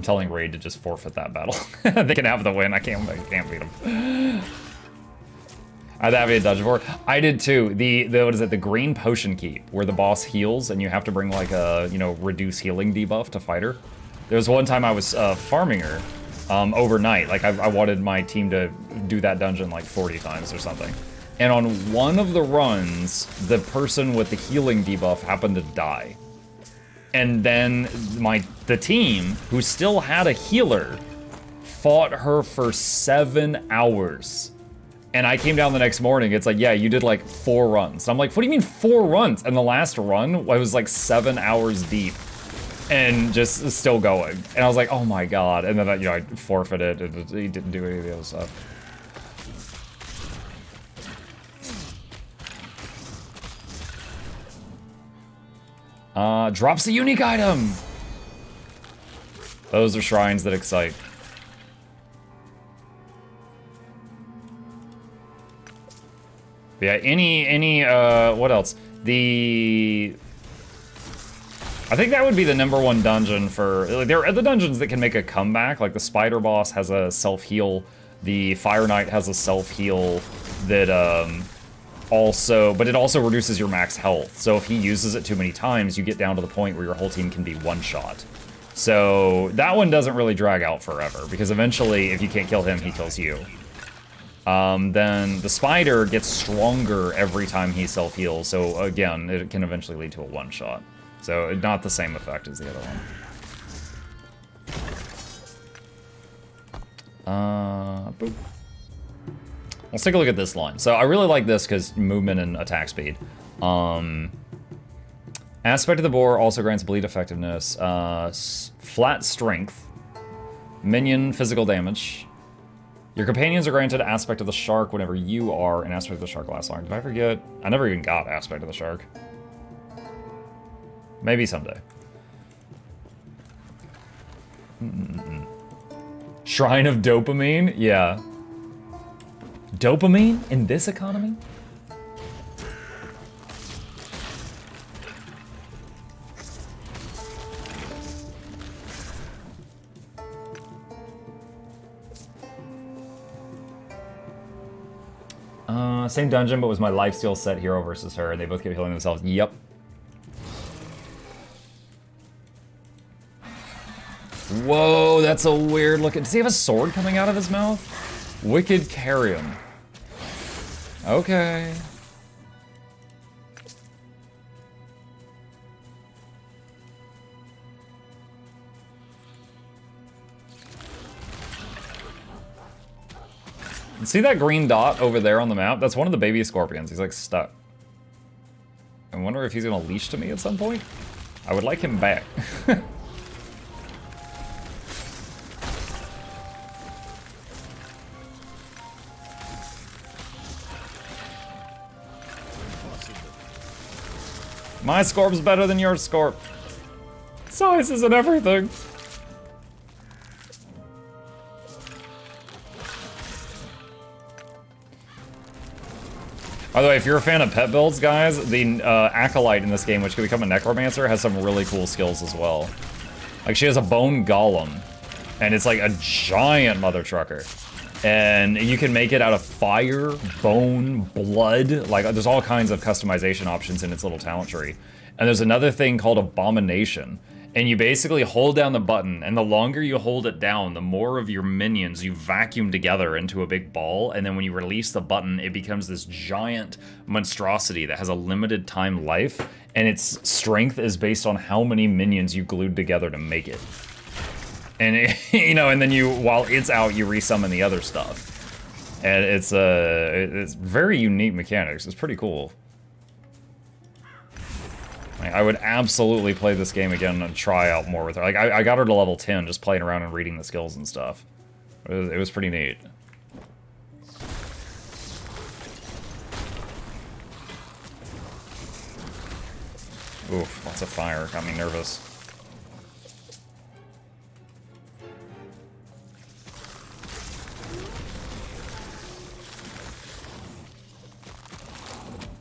I'm telling Raid to just forfeit that battle. They can have the win. I can't beat them. I'd have a dungeon for. I did too. The what is it? The green potion keep, where the boss heals and you have to bring like a reduce healing debuff to fight her. There was one time I was farming her overnight. Like I wanted my team to do that dungeon like 40 times or something. And on one of the runs, the person with the healing debuff happened to die. And then the team, who still had a healer, fought her for 7 hours. And I came down the next morning, it's like, yeah, you did like 4 runs. I'm like, what do you mean 4 runs? And the last run, I was like 7 hours deep and just still going. And I was like, oh my God. And then, I forfeited and he didn't do any of the other stuff. Drops a unique item. Those are shrines that excite. Yeah, what else? I think that would be the #1 dungeon for, like, there are the dungeons that can make a comeback, like the Spider Boss has a self-heal, the Fire Knight has a self-heal that, but it also reduces your max health, so if he uses it too many times, you get down to the point where your whole team can be one-shot. So that one doesn't really drag out forever, because eventually, if you can't kill him, he kills you. Then the spider gets stronger every time he self-heals, so again, it can eventually lead to a one-shot. So not the same effect as the other one. Boop. Let's take a look at this line. So I really like this because movement and attack speed. Aspect of the boar also grants bleed effectiveness, flat strength, minion physical damage. Your companions are granted Aspect of the Shark whenever you are, and Aspect of the Shark lasts long. Did I forget? I never even got Aspect of the Shark. Maybe someday. Shrine of Dopamine? Yeah. Dopamine in this economy? Same dungeon, but was my lifesteal set hero versus her. They both kept healing themselves. Yep. Whoa, that's a weird looking. Does he have a sword coming out of his mouth? Wicked Carrion. Okay. See that green dot over there on the map? That's one of the baby scorpions. He's like stuck. I wonder if he's gonna leash to me at some point. I would like him back. My Scorp's better than your Scorp. Size isn't everything. By the way, if you're a fan of pet builds, guys, the Acolyte in this game, which can become a Necromancer, has some really cool skills as well. Like, she has a Bone Golem, and it's like a giant mother trucker. And you can make it out of fire, bone, blood. Like, there's all kinds of customization options in its little talent tree. And there's another thing called Abomination. And you basically hold down the button, and the longer you hold it down, the more of your minions you vacuum together into a big ball, and then when you release the button, it becomes this giant monstrosity that has a limited time life, and its strength is based on how many minions you glued together to make it. And, and then while it's out, you resummon the other stuff. And it's very unique mechanics. It's pretty cool. I would absolutely play this game again and try out more with her. Like, I got her to level 10 just playing around and reading the skills and stuff. It was pretty neat. Oof, lots of fire. Got me nervous.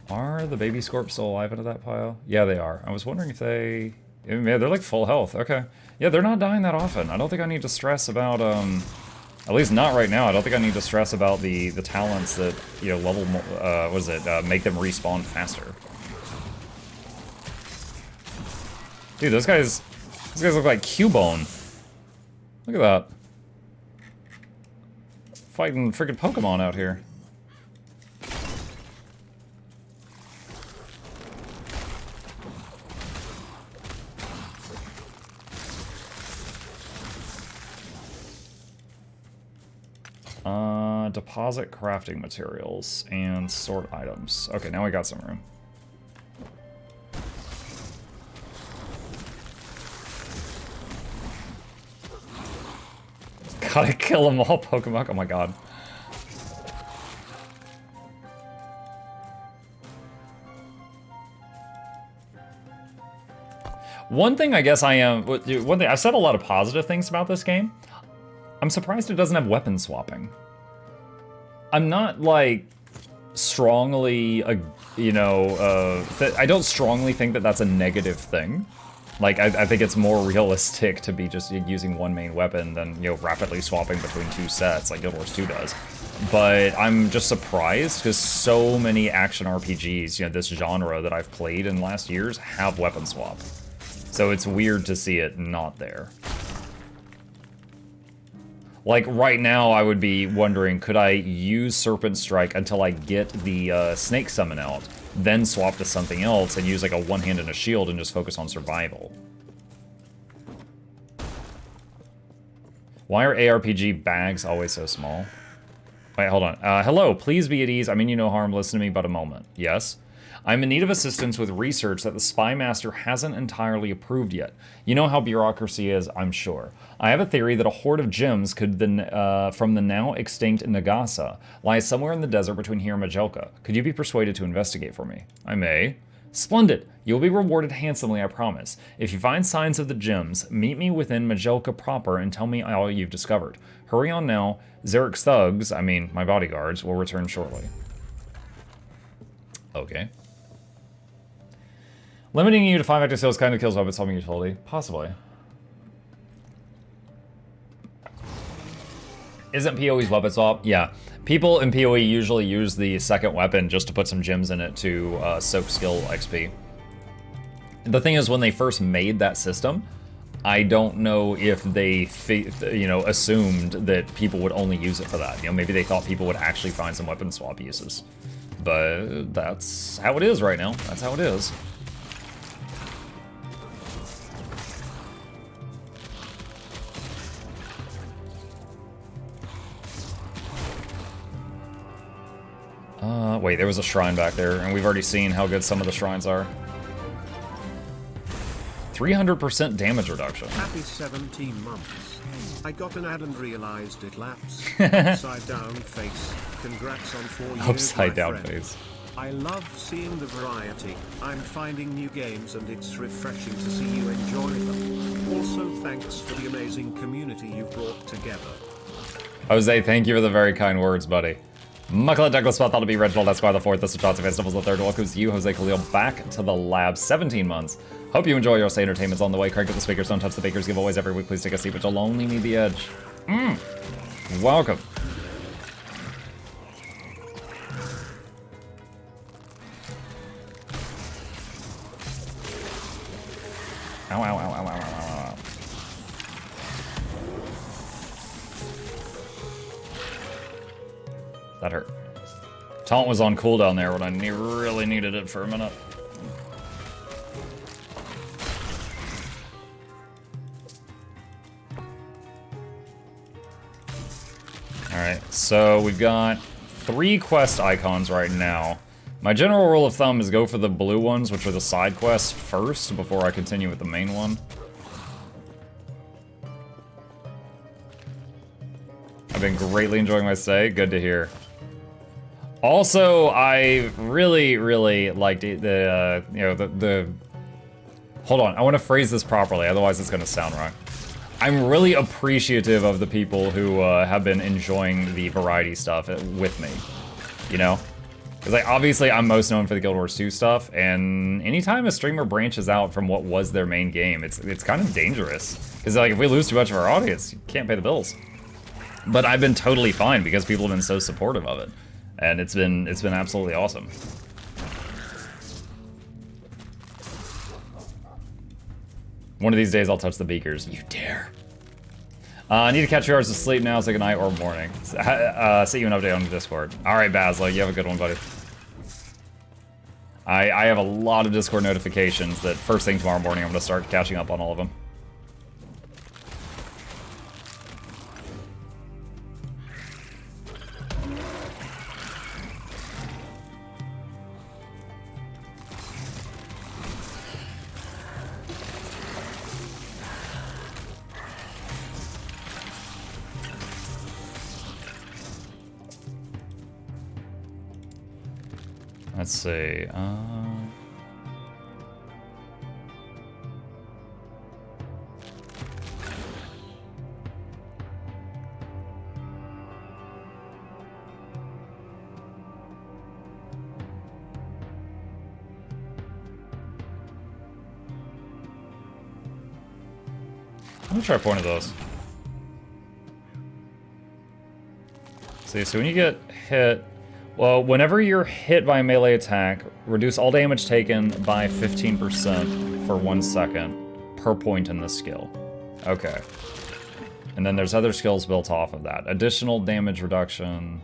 Are the baby Scorps still alive into that pile? Yeah, they are. I was wondering if they... Yeah, they're like full health. Okay. Yeah, they're not dying that often. I don't think I need to stress about, at least not right now. I don't think I need to stress about the talents that, you know, level, what is it, make them respawn faster. Dude, those guys look like Cubone. Look at that. Fighting freaking Pokemon out here. Deposit crafting materials and sort items. Okay, now we got some room. Gotta kill them all, Pokemon. Oh my god. One thing I guess I am... One thing, I've said a lot of positive things about this game. I'm surprised it doesn't have weapon swapping. I'm not, like, strongly, you know, I don't strongly think that that's a negative thing. Like, I think it's more realistic to be just using one main weapon than, you know, rapidly swapping between two sets, like Guild Wars 2 does. But I'm just surprised, because so many action RPGs, you know, this genre that I've played in the last years, have weapon swap. So it's weird to see it not there. Like, right now, I would be wondering, could I use Serpent Strike until I get the Snake Summon out, then swap to something else and use, like, a one-hand and a shield and just focus on survival? Why are ARPG bags always so small? Wait, hold on. Hello, please be at ease. I mean you no harm. Listen to me but a moment. Yes? I'm in need of assistance with research that the Spy Master hasn't entirely approved yet. You know how bureaucracy is, I'm sure. I have a theory that a hoard of gems could from the now extinct Nagasa lies somewhere in the desert between here and Majelka. Could you be persuaded to investigate for me? I may. Splendid! You'll be rewarded handsomely, I promise. If you find signs of the gems, meet me within Majelka proper and tell me all you've discovered. Hurry on now. Zarek's thugs, I mean my bodyguards, will return shortly. Okay. Limiting you to 5 active skills kind of kills weapons, solving utility. Possibly. Isn't PoE's weapon swap? Yeah. People in PoE usually use the second weapon just to put some gems in it to soak skill XP. The thing is, when they first made that system, I don't know if they, you know, assumed that people would only use it for that. You know, maybe they thought people would actually find some weapon swap uses. But that's how it is right now. That's how it is. Wait, there was a shrine back there, and we've already seen how good some of the shrines are. 300% damage reduction. Happy 17 months. I got an ad and realized it lapsed. Upside down face. Congrats on 4 years, Upside down friend. face. I love seeing the variety. I'm finding new games and it's refreshing to see you enjoy them. Also, thanks for the amazing community you've brought together. Jose, thank you for the very kind words, buddy. Mukluk, Douglas Spot, that'll be Reginald Esquire the 4th, this is Chauncey Festivals the 3rd, welcomes you, Jose Khalil, back to the lab, 17 months. Hope you enjoy your stay entertainment's on the way, crank up the speakers, don't touch the bakers, giveaways every week, please take a seat, but you'll only need the edge. Welcome. Ow, ow, ow, ow, ow, ow, ow, ow. That hurt. Taunt was on cooldown there when I really needed it for a minute. Alright, so we've got 3 quest icons right now. My general rule of thumb is go for the blue ones, which are the side quests, first, before I continue with the main one. I've been greatly enjoying my stay. Good to hear. Also, I really, really liked the you know, the... Hold on, I want to phrase this properly, otherwise it's going to sound wrong. I'm really appreciative of the people who have been enjoying the variety stuff with me, you know? Because like obviously I'm most known for the Guild Wars 2 stuff, and anytime a streamer branches out from what was their main game, it's kind of dangerous. Because like if we lose too much of our audience, you can't pay the bills. But I've been totally fine because people have been so supportive of it, and it's been absolutely awesome. One of these days I'll touch the beakers. You dare. I need to catch 2 hours of sleep now, so good night or morning. See you an update on the Discord. All right, Basla, you have a good one, buddy. I have a lot of Discord notifications that first thing tomorrow morning I'm gonna start catching up on all of them. Let's see. I'm gonna try one of those. See, so when you get hit, well, whenever you're hit by a melee attack, reduce all damage taken by 15% for 1 second per point in the skill. Okay. And then there's other skills built off of that. Additional damage reduction.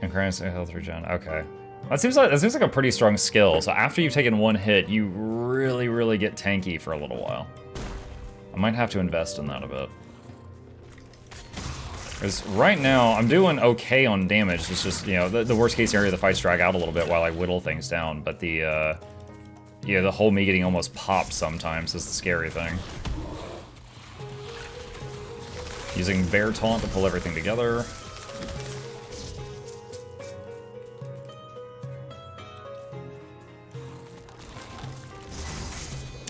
Increase health regen. Okay. That seems like a pretty strong skill. So after you've taken 1 hit, you really get tanky for a little while. I might have to invest in that a bit. Because right now, I'm doing okay on damage. It's just, you know, the worst case scenario, the fights drag out a little bit while I whittle things down. But the, yeah, the whole me getting almost popped sometimes is the scary thing. Using Bear Taunt to pull everything together.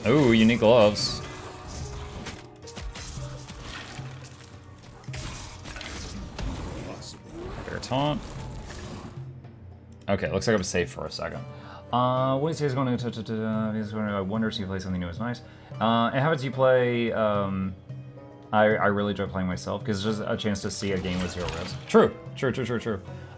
Ooh, unique gloves. Taunt. Okay, looks like I'm safe for a second. Wednesday is going to I wonder if you play something new is nice. And how about you play? I really enjoy playing myself because it's just a chance to see a game with 0 risk. True.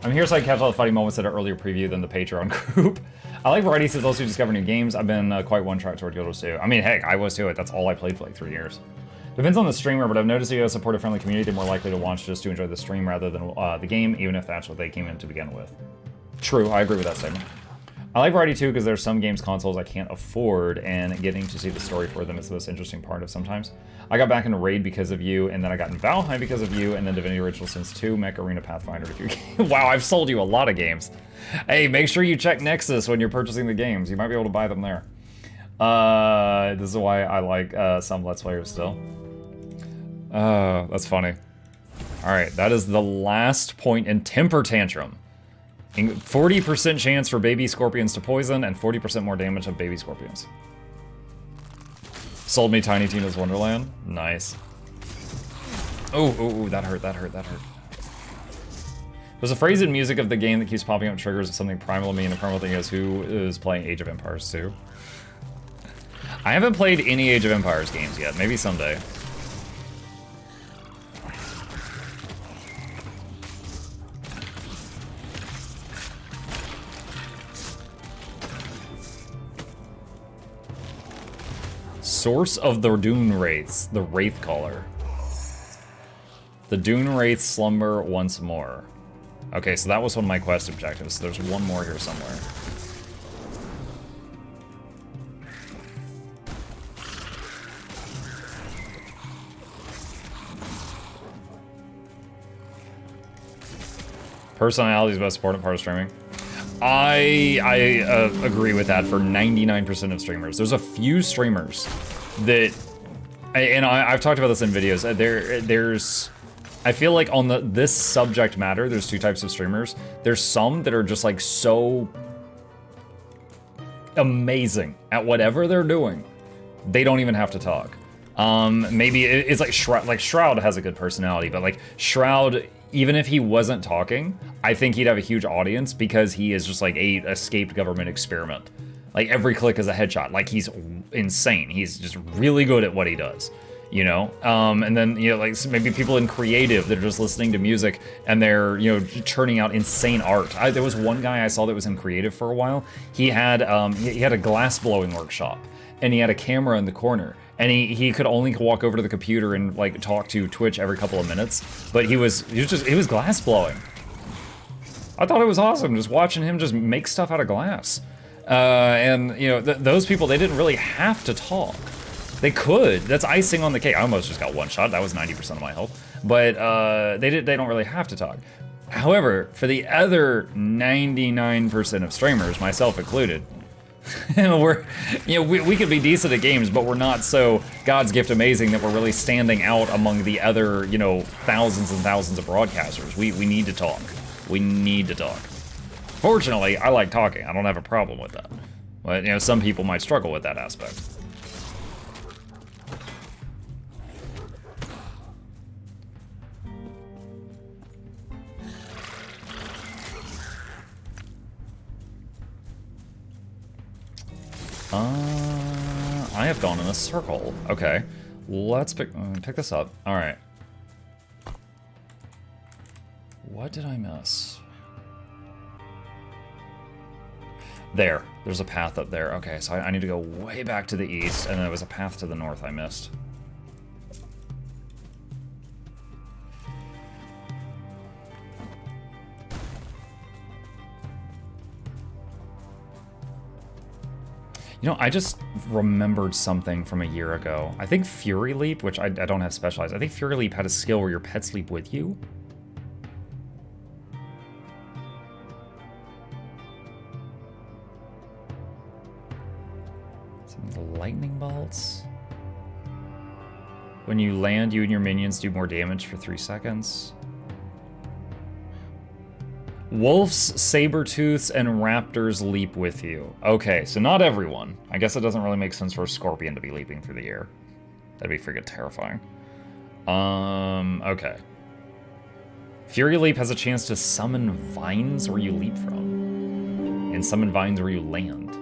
I'm here so I can catch all the funny moments at an earlier preview than the Patreon group. I like variety since also discover new games. I've been quite one-track toward Guild Wars 2. I mean, heck, I was too. That's all I played for like 3 years. Depends on the streamer, but I've noticed if you support a friendly community, they're more likely to watch just to enjoy the stream rather than the game, even if that's what they came in to begin with. True, I agree with that statement. I like variety too because there's some games consoles I can't afford, and getting to see the story for them is the most interesting part of sometimes. I got back into Raid because of you, and then I got in Valheim because of you, and then Divinity Original Sins 2, Mech Arena Pathfinder. Wow, I've sold you a lot of games. Hey, make sure you check Nexus when you're purchasing the games. You might be able to buy them there. This is why I like some Let's Players still. That's funny. Alright, that is the last point in Temper Tantrum. 40% chance for baby scorpions to poison, and 40% more damage of baby scorpions. Sold me Tiny Tina's Wonderland. Nice. Oh, that hurt. There's a phrase in music of the game that keeps popping up triggers of something primal to me, and the primal thing is who is playing Age of Empires 2. I haven't played any Age of Empires games yet. Maybe someday. Source of the Dune Wraiths, the Wraith Caller. The Dune Wraiths slumber once more. Okay, so that was one of my quest objectives. So there's one more here somewhere. Personality is the most important part of streaming. I agree with that for 99% of streamers. There's a few streamers that, and I've talked about this in videos. There's, I feel like on this subject matter, there's 2 types of streamers. There's some that are just like so amazing at whatever they're doing, they don't even have to talk. Maybe it's like Shroud has a good personality, but like Shroud, even if he wasn't talking, I think he'd have a huge audience because he is just like a escaped government experiment. Like every click is a headshot. Like he's insane. He's just really good at what he does, you know? And then, you know, like maybe people in creative that are just listening to music and they're, you know, churning out insane art. There was one guy I saw that was in creative for a while. He had a glass blowing workshop and he had a camera in the corner. And he could only walk over to the computer and like talk to Twitch every couple of minutes, but he was glass blowing. I thought it was awesome just watching him just make stuff out of glass. And you know, those people, they didn't really have to talk. They could. That's icing on the cake. I almost just got one shot. That was 90% of my health. But they don't really have to talk. However, for the other 99% of streamers, myself included, we could be decent at games, but we're not so God's gift amazing that we're really standing out among the other, you know, thousands and thousands of broadcasters. We need to talk. We need to talk. Fortunately, I like talking. I don't have a problem with that. But, you know, some people might struggle with that aspect. I have gone in a circle. Okay, let's pick this up. All right. What did I miss? There's a path up there. Okay, so I need to go way back to the east, and there was a path to the north I missed. You know, I just remembered something from a year ago. I think Fury Leap, which I don't have specialized, I think Fury Leap had a skill where your pets leap with you. Some of the lightning bolts. When you land, you and your minions do more damage for 3 seconds. Wolves, saber-tooths, and raptors leap with you. Okay, so not everyone. I guess it doesn't really make sense for a scorpion to be leaping through the air. That'd be freaking terrifying. Okay. Fury Leap has a chance to summon vines where you leap from, and summon vines where you land.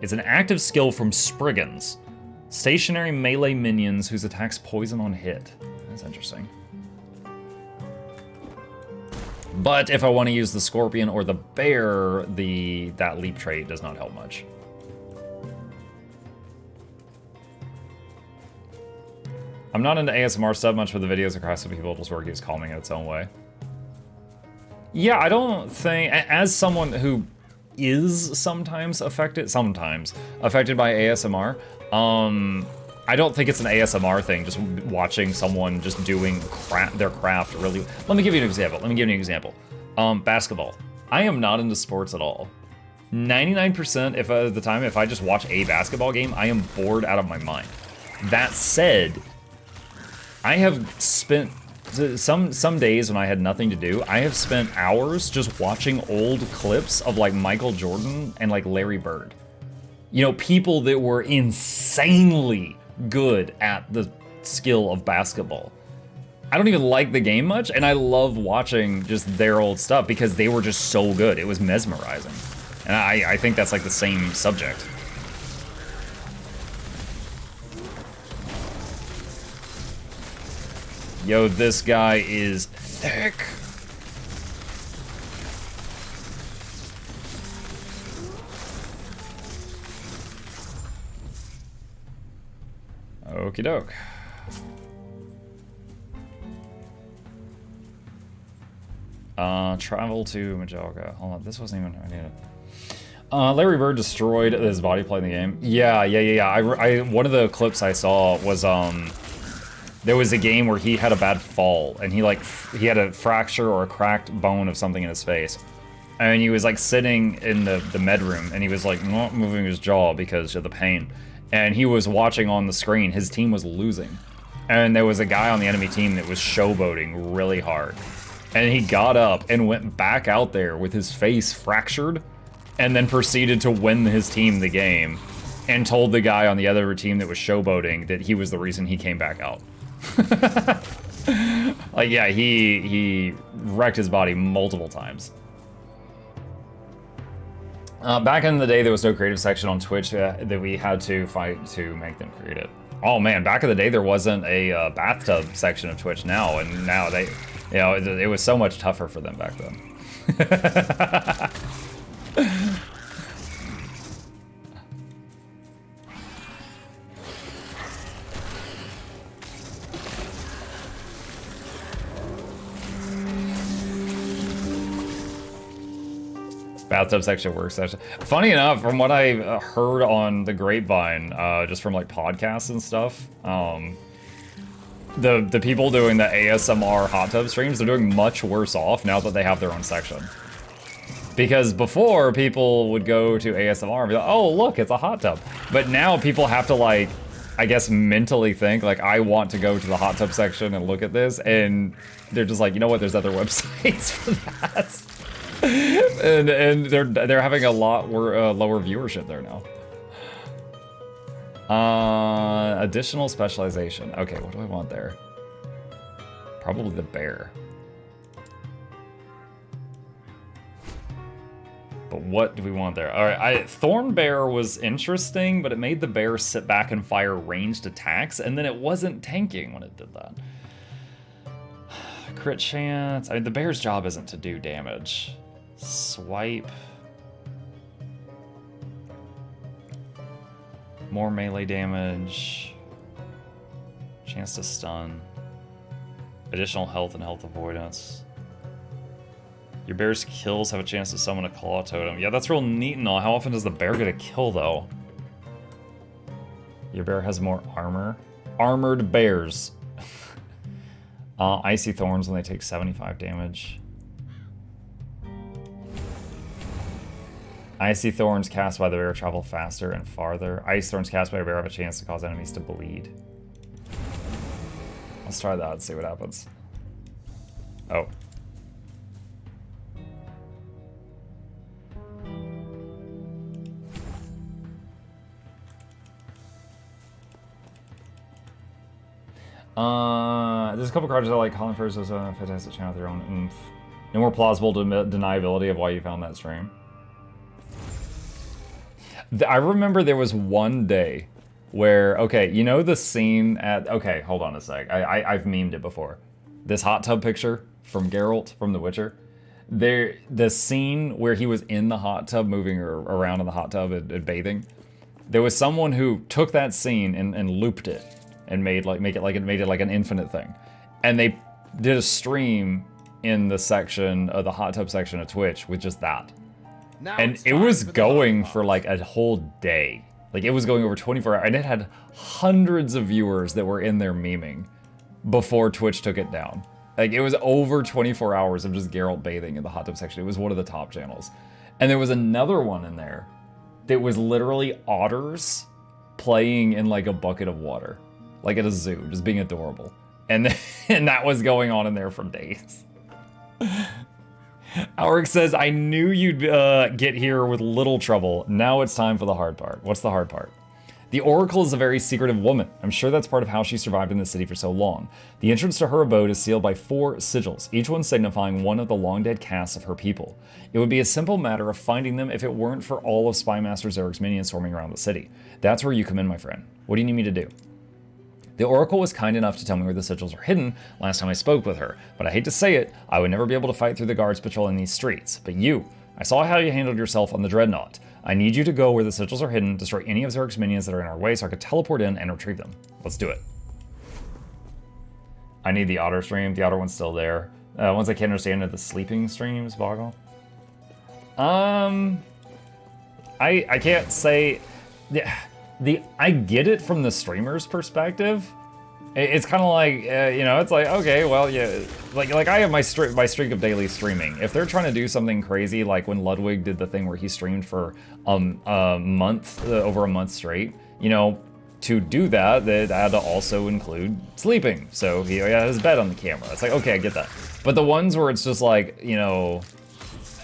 It's an active skill from Spriggans. Stationary melee minions whose attacks poison on hit. That's interesting. But if I want to use the scorpion or the bear, that leap trait does not help much. I'm not into ASMR stuff much, but the videos across the people just work. He's calming in its own way. Yeah, I don't think, as someone who is sometimes affected by ASMR, I don't think it's an ASMR thing, just watching someone just doing their craft really. Let me give you an example. Basketball. I am not into sports at all. 99% of the time, if I just watch a basketball game, I am bored out of my mind. That said, I have spent some days when I had nothing to do, I have spent hours just watching old clips of like Michael Jordan and like Larry Bird. You know, people that were insanely good at the skill of basketball. I don't even like the game much, and I love watching just their old stuff because they were just so good. It was mesmerizing. And I think that's like the same subject. Yo, this guy is thick. Okie doke. Travel to Majalga. Hold on, this wasn't even. I need it. Larry Bird destroyed his body play in the game. Yeah. One of the clips I saw was there was a game where he had a bad fall and he had a fracture or a cracked bone of something in his face, and he was like sitting in the med room and he was like not moving his jaw because of the pain. And he was watching on the screen, his team was losing. And there was a guy on the enemy team that was showboating really hard. And he got up and went back out there with his face fractured, and then proceeded to win his team the game, and told the guy on the other team that was showboating that he was the reason he came back out. Like, yeah, he wrecked his body multiple times. Back in the day, there was no creative section on Twitch that we had to fight to make them create it. Oh man, back in the day, there wasn't a bathtub section of Twitch now, and now they, you know, it was so much tougher for them back then. Bathtub section, work section. Funny enough, from what I heard on the grapevine, just from like podcasts and stuff, the people doing the ASMR hot tub streams, they're doing much worse off now that they have their own section. Because before, people would go to ASMR and be like, oh, look, it's a hot tub. But now people have to, like, I guess mentally think, like, I want to go to the hot tub section and look at this, and they're just like, you know what, there's other websites for that. and they're having a lot lower viewership there now. Additional specialization. Okay, what do I want there? Probably the bear. But what do we want there? All right, Thorn Bear was interesting, but it made the bear sit back and fire ranged attacks, and then it wasn't tanking when it did that. Crit chance. I mean, the bear's job isn't to do damage. Swipe. More melee damage. Chance to stun. Additional health and health avoidance. Your bear's kills have a chance to summon a claw totem. Yeah, that's real neat and all. How often does the bear get a kill, though? Your bear has more armor. Armored bears. Icy Thorns when they take 75 damage. Icy Thorns cast by the bear travel faster and farther. Ice Thorns cast by a bear have a chance to cause enemies to bleed. Let's try that and see what happens. Oh. There's a couple cards that I like. Calling first is a fantastic channel with their own oomph. No more plausible deniability of why you found that stream. I remember there was one day where, okay, you know the scene at, okay, hold on a sec. I've memed it before. This hot tub picture from Geralt from The Witcher. The scene where he was in the hot tub, moving around in the hot tub and bathing. There was someone who took that scene and looped it and made it like an infinite thing. And they did a stream in the section of the hot tub section of Twitch with just that. Now and it was going for like a whole day. Like it was going over 24 hours and it had hundreds of viewers that were in there memeing before Twitch took it down. Like it was over 24 hours of just Geralt bathing in the hot tub section. It was one of the top channels. And there was another one in there that was literally otters playing in like a bucket of water. Like at a zoo, just being adorable. And that was going on in there for days. Auric says, I knew you'd get here with little trouble. Now it's time for the hard part. What's the hard part? The Oracle is a very secretive woman. I'm sure that's part of how she survived in the city for so long. The entrance to her abode is sealed by 4 sigils, each one signifying one of the long-dead castes of her people. It would be a simple matter of finding them if it weren't for all of Spymaster Zerg's minions swarming around the city. That's where you come in, my friend. What do you need me to do? The Oracle was kind enough to tell me where the sigils are hidden last time I spoke with her, but I hate to say it, I would never be able to fight through the guards patrolling these streets. But you, I saw how you handled yourself on the Dreadnought. I need you to go where the sigils are hidden, destroy any of Zerg's minions that are in our way so I could teleport in and retrieve them. Let's do it. I need the otter stream. The otter one's still there. Once I can't understand it, the sleeping streams boggle. I can't say... Yeah. I get it from the streamer's perspective. It's kind of like, you know, it's like, okay, well, yeah, like I have my streak of daily streaming. If they're trying to do something crazy, like when Ludwig did the thing where he streamed for a month, over a month straight, you know, to do that, they had to also include sleeping. So he had his bed on the camera. It's like, okay, I get that. But the ones where it's just like, you know,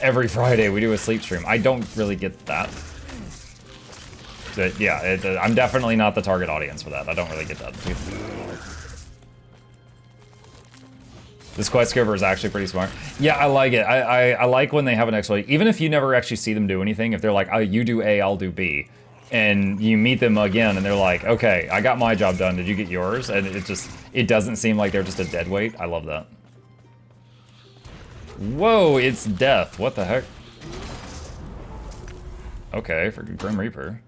every Friday we do a sleep stream, I don't really get that. Yeah, I'm definitely not the target audience for that. I don't really get that. This quest giver is actually pretty smart. Yeah, I like it. I like when they have an exploit. Even if you never actually see them do anything, if they're like, oh, you do A, I'll do B. And you meet them again and they're like, okay, I got my job done. Did you get yours? And it doesn't seem like they're just a dead weight. I love that. Whoa, it's death. What the heck? Okay, for Grim Reaper.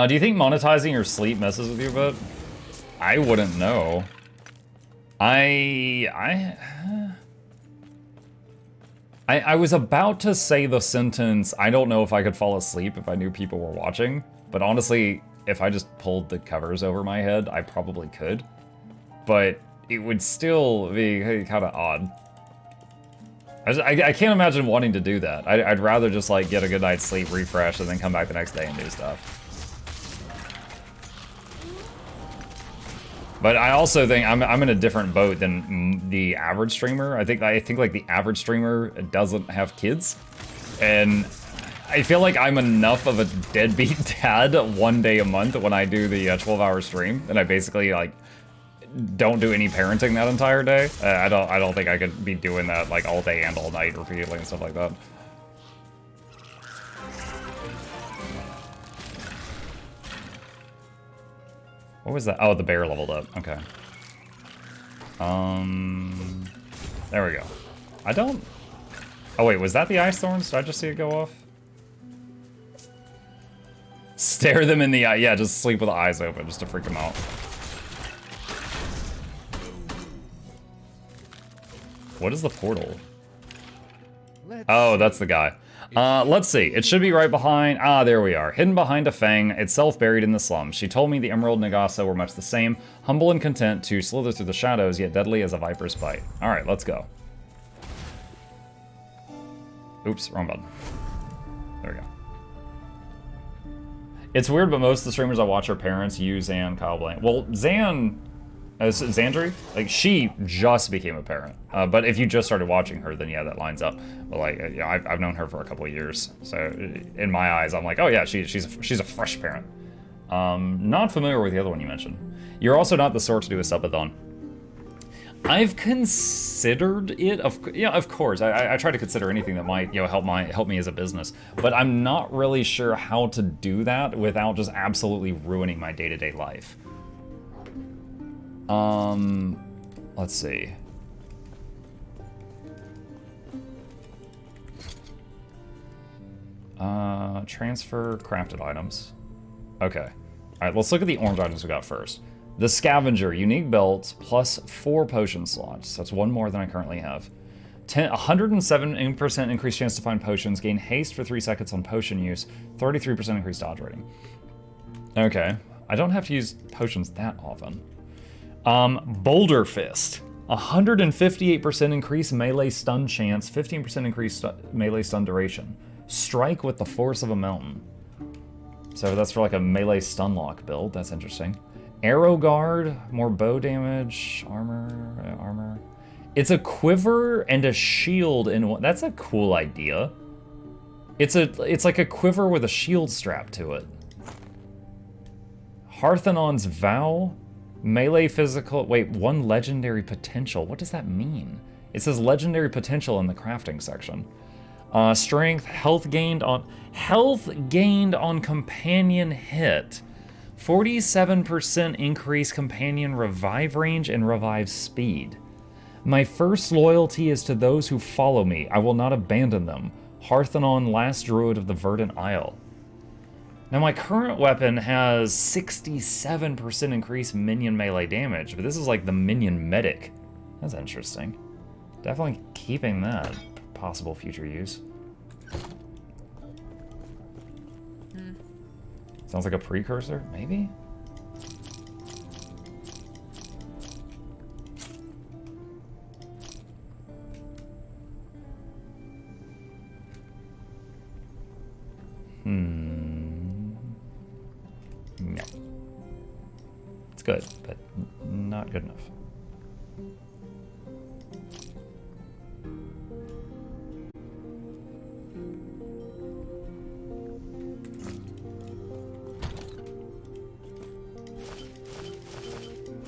Do you think monetizing your sleep messes with you a bit? I wouldn't know. I was about to say the sentence, I don't know if I could fall asleep if I knew people were watching, but honestly, if I just pulled the covers over my head, I probably could. But it would still be kind of odd. I can't imagine wanting to do that. I'd rather just like get a good night's sleep, refresh, and then come back the next day and do stuff. But I also think I'm in a different boat than the average streamer. I think like the average streamer doesn't have kids, and I feel like I'm enough of a deadbeat dad one day a month when I do the 12-hour stream, and I basically like don't do any parenting that entire day. I don't think I could be doing that like all day and all night repeatedly and stuff like that. What was that? Oh, the bear leveled up. Okay. There we go. I don't... Oh, wait, was that the ice thorns? Did I just see it go off? Stare them in the eye. Yeah, just sleep with the eyes open, just to freak them out. What is the portal? Oh, that's the guy. Let's see. It should be right behind... Ah, there we are. Hidden behind a fang, itself buried in the slums. She told me the Emerald and Nagasa were much the same, humble and content to slither through the shadows, yet deadly as a viper's bite. Alright, let's go. Oops, wrong button. There we go. It's weird, but most of the streamers I watch are parents, you, Zan, Kyle Blank. Well, Zan... Xandri, like, she just became a parent. But if you just started watching her, then yeah, that lines up. But like, you know, I've known her for a couple of years, so in my eyes, I'm like, oh yeah, she's a fresh parent. Not familiar with the other one you mentioned. You're also not the sort to do a subathon. I've considered it. Of course, I try to consider anything that might help me as a business. But I'm not really sure how to do that without just absolutely ruining my day-to-day life. Let's see. Transfer crafted items. Okay. All right, let's look at the orange items we got first. The Scavenger, unique belt, plus 4 potion slots. That's 1 more than I currently have. 107% increased chance to find potions, gain haste for 3 seconds on potion use, 33% increased dodge rating. Okay. I don't have to use potions that often. Boulder Fist, 158% increased melee stun chance, 15% increased melee stun duration. Strike with the force of a mountain. So that's for like a melee stun lock build. That's interesting. Arrow Guard, more bow damage, armor. It's a quiver and a shield in one. That's a cool idea. It's like a quiver with a shield strap to it. Harthanon's Vow. Melee physical, wait, 1 legendary potential. What does that mean? It says legendary potential in the crafting section. Strength, health gained on companion hit. 47% increase companion revive range and revive speed. My first loyalty is to those who follow me. I will not abandon them. Harthanon, last druid of the Verdant Isle. Now my current weapon has 67% increased minion melee damage, but this is like the minion medic. That's interesting. Definitely keeping that. Possible future use. Sounds like a precursor, maybe? No. It's good, but Not good enough.